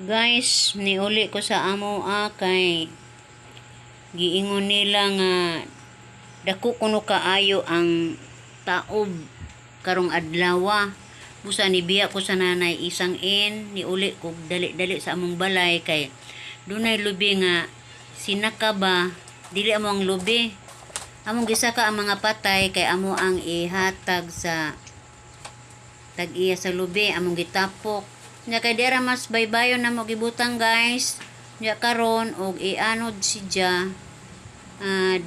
Guys, niuli ko sa amo kay giingon nila nga dako kuno kaayo ang taob karong adlaw. Busa nibiya ko sa nanay isang niuli ko dali-dali sa among balay kay dunay lubi nga sinaka ba dili amo ang lubi. Among gisaka ang mga patay kay amo ang ihatag sa tag-iya sa lubi, among gitapok. Nya kay dira mas baybayon na mo gibutang guys. Nya karon og ianod siya.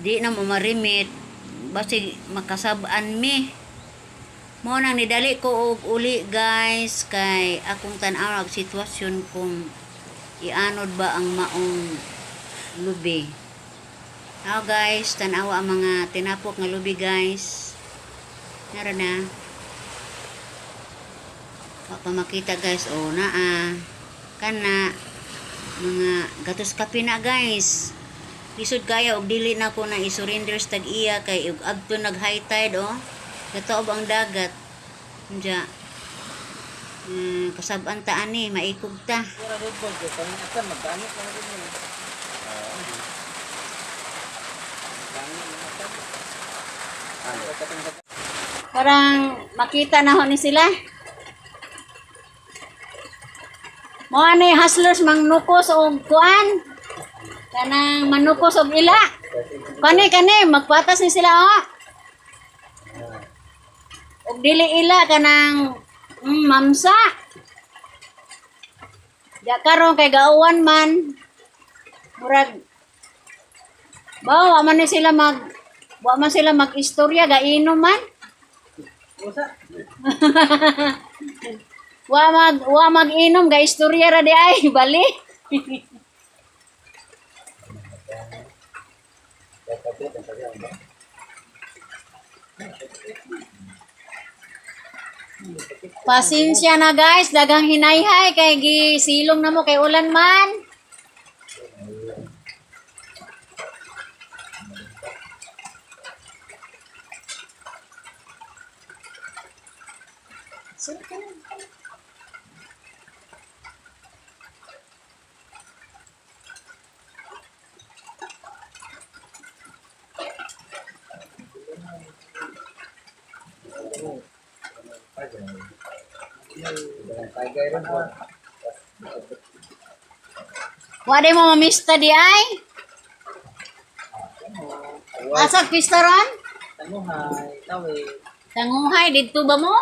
Di na mo marimit basi makasab-an mi. Mo nang nidali ko og uli guys kay akong tan-aw og sitwasyon kung ianod ba ang maong lubi. Guys, tan-aw ang mga tinapok nga lubi guys. Nara na. Wapa makita guys, kana mga gatos kape na guys. Lisod kaya og dili na ko na isurrender sa tag-iya kay og adto nag high tide gataob ang dagat. Unja kasab-an ta ani maikog ta. Parang makita na ho ni sila. Mo ani hustlers mangnukos og kuan. Kanang manukos og ila. Kani magpatas ni sila Og dili ila kanang mamsa. Ya karon kay gauwan man. Murag wa man sila mag-istorya gainom man. Wa mag-inom ga istorya ra di ay bali. Pasensya na guys, dagang hinayhay kay gisilong na mo kay ulan man. Wade mo mamista di ay? Asag pista ron? Tanguhay, dito ba mo?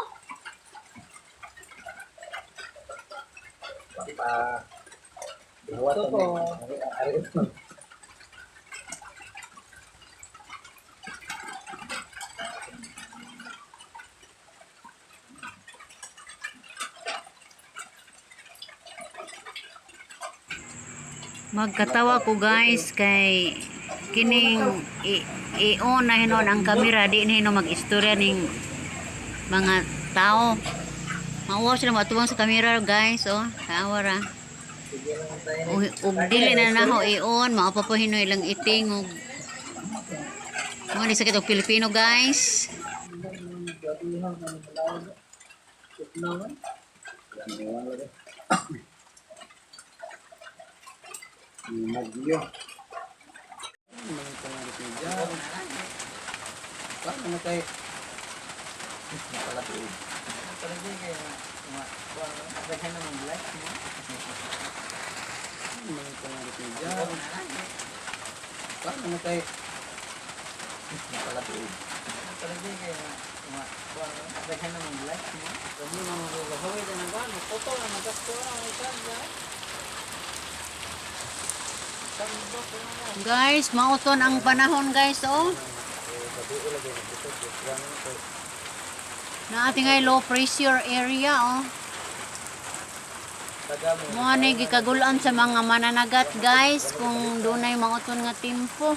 Magkatawa ko guys kay kining i-on na hinon ang kamera di na hinon mag-istorya ning mga tao. Mauwa sila matuwang sa kamera guys kaawara. Ug dili na naho i-on maupa po hinoy lang iting ug mo ni sakit og Pilipino guys. Magyo. Ano kay Guys, mauton ang panahon guys na ating ay low pressure area mo ni gikagulan sa mga mananagat guys kung dunay mauton nga timpo.